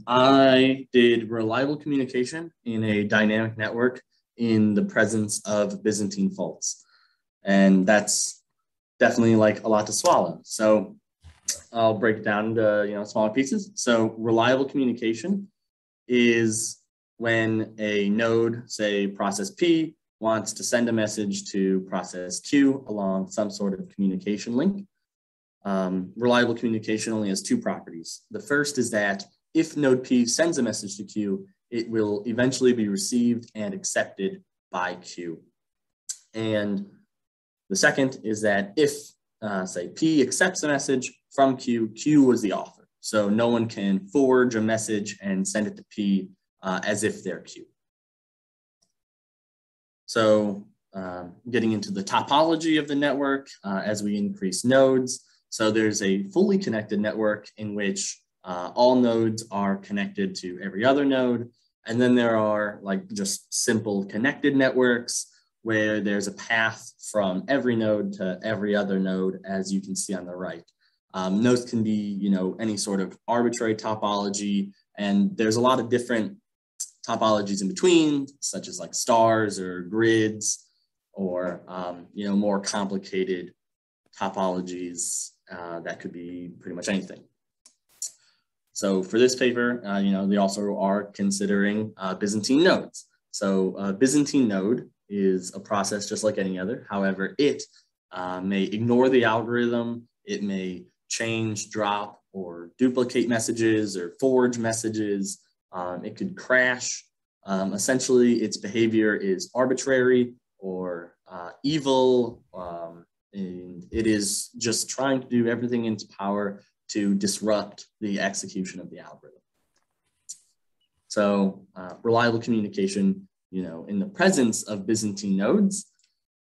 I did reliable communication in a dynamic network in the presence of Byzantine faults. And that's definitely like a lot to swallow. So I'll break it down into smaller pieces. So reliable communication is when a node, say process P, wants to send a message to process Q along some sort of communication link. Reliable communication only has two properties. The first is that if node P sends a message to Q, it will eventually be received and accepted by Q. And the second is that if, say, P accepts a message from Q, Q was the author. So no one can forge a message and send it to P as if they're Q. So getting into the topology of the network as we increase nodes. So there's a fully connected network in which all nodes are connected to every other node. And then there are like just simple connected networks where there's a path from every node to every other node, as you can see on the right. Nodes can be, any sort of arbitrary topology, and there's a lot of different topologies in between, such as like stars or grids, or more complicated topologies that could be pretty much anything. So for this paper, they also are considering Byzantine nodes. So a Byzantine node is a process just like any other. However, it may ignore the algorithm. It may change, drop, or duplicate messages or forge messages. It could crash. Essentially, its behavior is arbitrary or evil. And it is just trying to do everything in its power to disrupt the execution of the algorithm. So reliable communication, in the presence of Byzantine nodes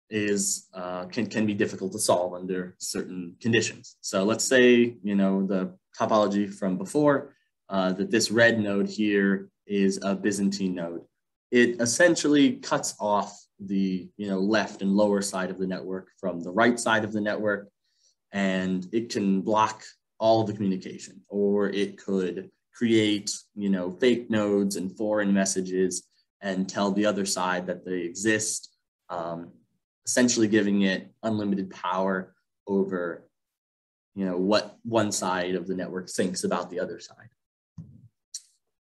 is can be difficult to solve under certain conditions. So let's say, the topology from before, that this red node here is a Byzantine node. It essentially cuts off the left and lower side of the network from the right side of the network, and it can block all of the communication, or it could create fake nodes and foreign messages and tell the other side that they exist, essentially giving it unlimited power over what one side of the network thinks about the other side.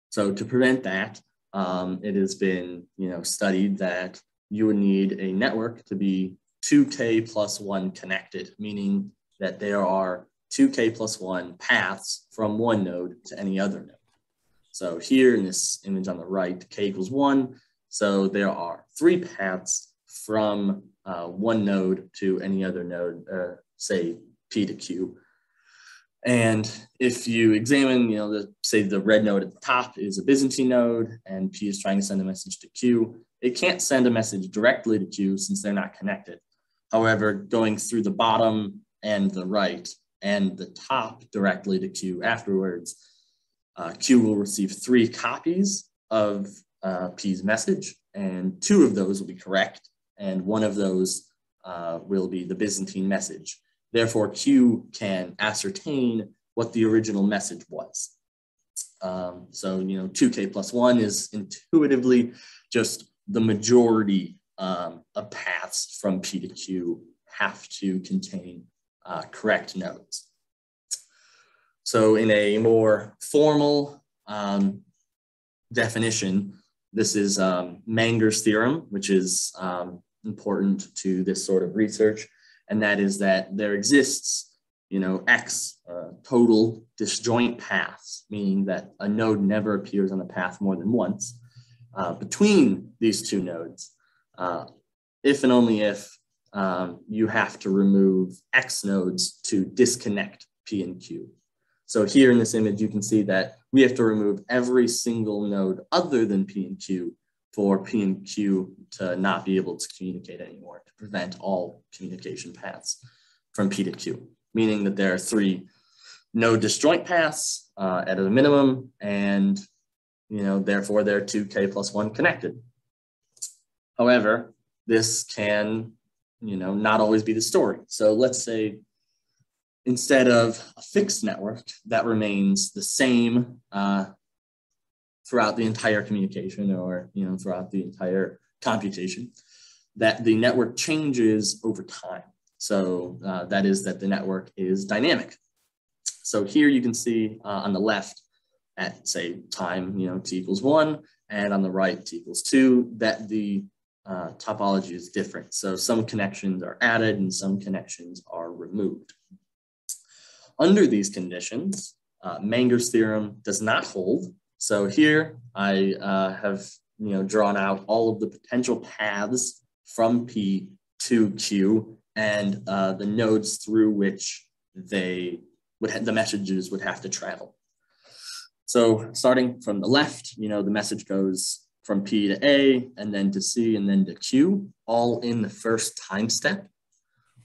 So to prevent that, it has been studied that you would need a network to be 2k plus 1 connected, meaning that there are 2k plus 1 paths from one node to any other node. So here in this image on the right, k equals 1. So there are 3 paths from one node to any other node, say P to Q. And if you examine, say the red node at the top is a Byzantine node and P is trying to send a message to Q, it can't send a message directly to Q since they're not connected. However, going through the bottom and the right and the top directly to Q afterwards, Q will receive 3 copies of P's message, and 2 of those will be correct, and 1 of those will be the Byzantine message. Therefore, Q can ascertain what the original message was. So, 2k plus 1 is intuitively just the majority of paths from P to Q have to contain correct nodes. So in a more formal definition, this is Manger's theorem, which is important to this sort of research. And that is that there exists, X total disjoint paths, meaning that a node never appears on the path more than once between these 2 nodes, if and only if you have to remove X nodes to disconnect P and Q. So here in this image, you can see that we have to remove every single node other than P and Q for P and Q to not be able to communicate anymore, to prevent all communication paths from P to Q, meaning that there are 3 node disjoint paths at a minimum, and therefore they're 2k plus 1 connected. However, this can not always be the story. So let's say instead of a fixed network that remains the same throughout the entire communication, or throughout the entire computation, that the network changes over time. So that is that the network is dynamic. So here you can see on the left at, say, time t equals 1, and on the right t equals 2, that the topology is different. So some connections are added and some connections are removed. Under these conditions, Menger's theorem does not hold. So here I have drawn out all of the potential paths from P to Q and the nodes through which the messages would have to travel. So starting from the left, the message goes from P to A, and then to C, and then to Q, all in the first time step.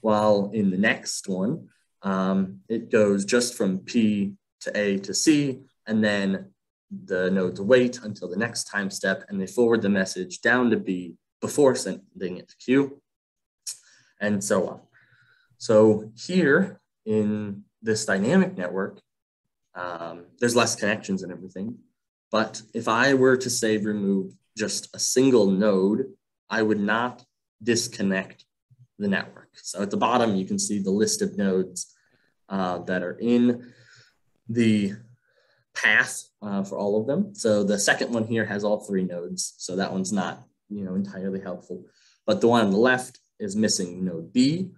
While in the next one, it goes just from P to A to C, and then the nodes wait until the next time step, and they forward the message down to B before sending it to Q, and so on. So here in this dynamic network, there's less connections and everything. But if I were to say remove just a single node, I would not disconnect the network. So at the bottom, you can see the list of nodes that are in the path for all of them. So the second one here has all 3 nodes. So that one's not entirely helpful. But the one on the left is missing node B.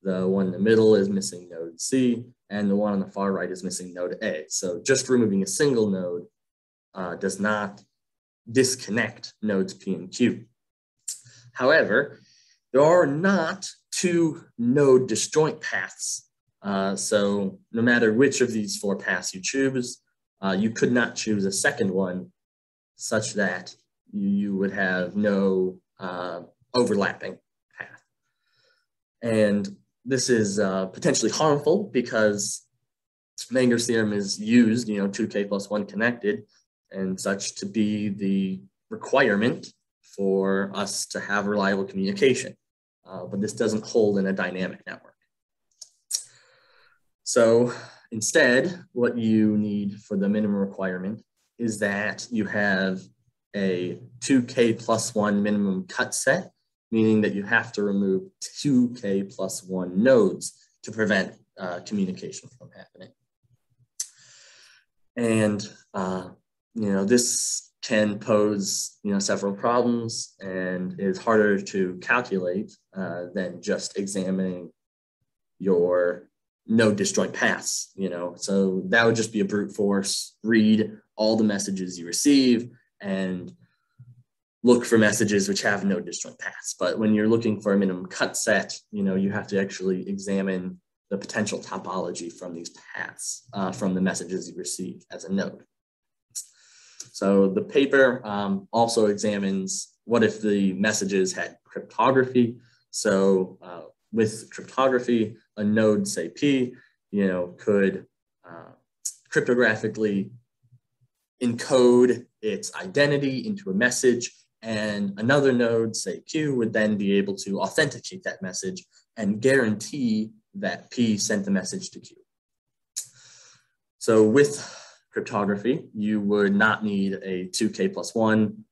The one in the middle is missing node C. And the one on the far right is missing node A. So just removing a single node does not disconnect nodes P and Q. However, there are not 2 node disjoint paths. So no matter which of these 4 paths you choose, you could not choose a second one such that you would have no overlapping path. And this is potentially harmful because Menger's theorem is used, 2k plus 1 connected, and such to be the requirement for us to have reliable communication. But this doesn't hold in a dynamic network. So instead, what you need for the minimum requirement is that you have a 2k plus 1 minimum cut set, meaning that you have to remove 2k plus 1 nodes to prevent communication from happening. And this can pose several problems and is harder to calculate than just examining your node disjoint paths. So that would just be a brute force, read all the messages you receive and look for messages which have no disjoint paths. But when you're looking for a minimum cut set, you have to actually examine the potential topology from these paths, from the messages you receive as a node. So the paper also examines what if the messages had cryptography. So with cryptography, a node, say P, could cryptographically encode its identity into a message, and another node, say Q, would then be able to authenticate that message and guarantee that P sent the message to Q. So with cryptography, you would not need a 2k plus 1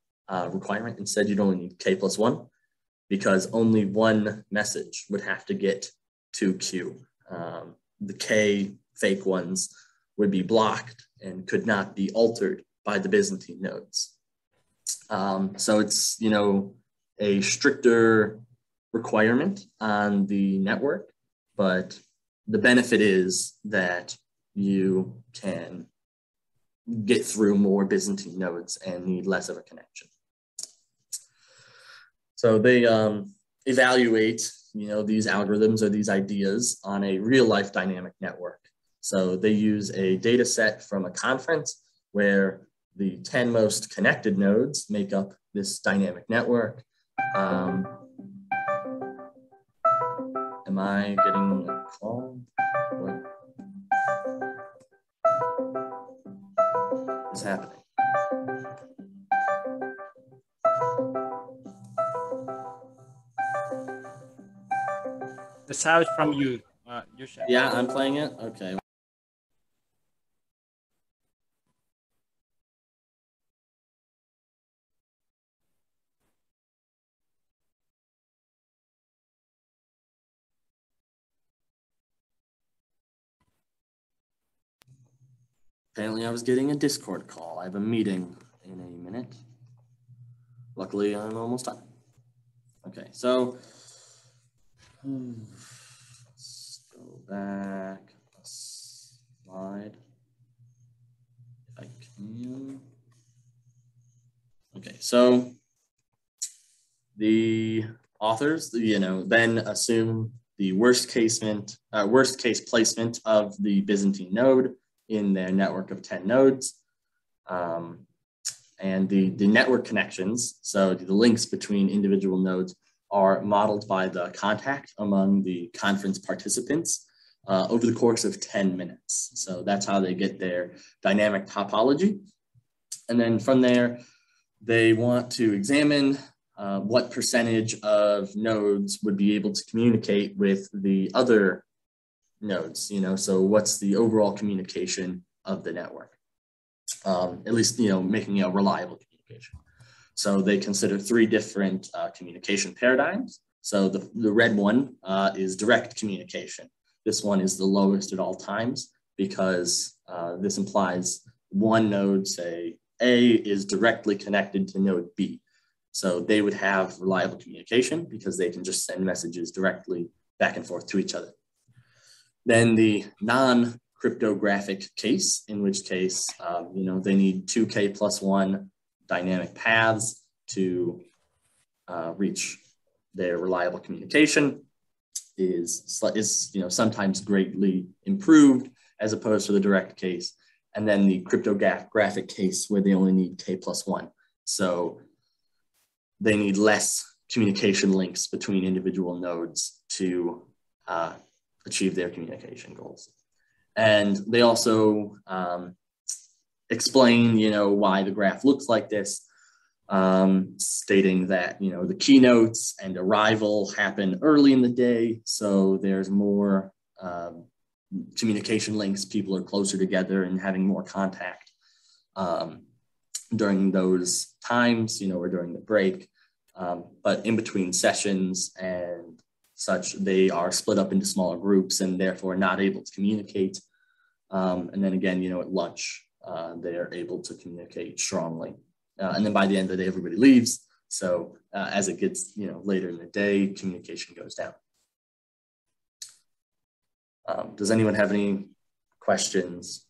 requirement. Instead, you'd only need k plus 1, because only one message would have to get to Q. The k fake ones would be blocked and could not be altered by the Byzantine nodes. So it's, a stricter requirement on the network, but the benefit is that you can get through more Byzantine nodes and need less of a connection. So they evaluate, these algorithms or these ideas on a real life dynamic network. So they use a data set from a conference where the 10 most connected nodes make up this dynamic network. Am I getting a call? What is happening? The sound from you. Yeah, I'm playing it. Okay. Apparently I was getting a Discord call. I have a meeting in a minute. Luckily, I'm almost done. Okay, so let's go back a slide if I can. Okay, so the authors, then assume the worst case placement of the Byzantine node in their network of 10 nodes. And the network connections, so the links between individual nodes, are modeled by the contact among the conference participants over the course of 10 minutes. So that's how they get their dynamic topology. And then from there, they want to examine what percentage of nodes would be able to communicate with the other nodes, so what's the overall communication of the network, at least, making a reliable communication. So they consider three different communication paradigms. So the red one is direct communication. This one is the lowest at all times because this implies one node, say A, is directly connected to node B. So they would have reliable communication because they can just send messages directly back and forth to each other. Then the non-cryptographic case, in which case, they need 2K plus 1 dynamic paths to reach their reliable communication, is sometimes greatly improved as opposed to the direct case. And then the cryptographic case where they only need K plus 1. So they need less communication links between individual nodes to achieve their communication goals. And they also explain, why the graph looks like this, stating that, the keynotes and arrival happen early in the day. So there's more communication links. People are closer together and having more contact during those times, or during the break. But in between sessions and such, they are split up into smaller groups and therefore not able to communicate. And then again, at lunch, they are able to communicate strongly. And then by the end of the day, everybody leaves. So as it gets, later in the day, communication goes down. Does anyone have any questions?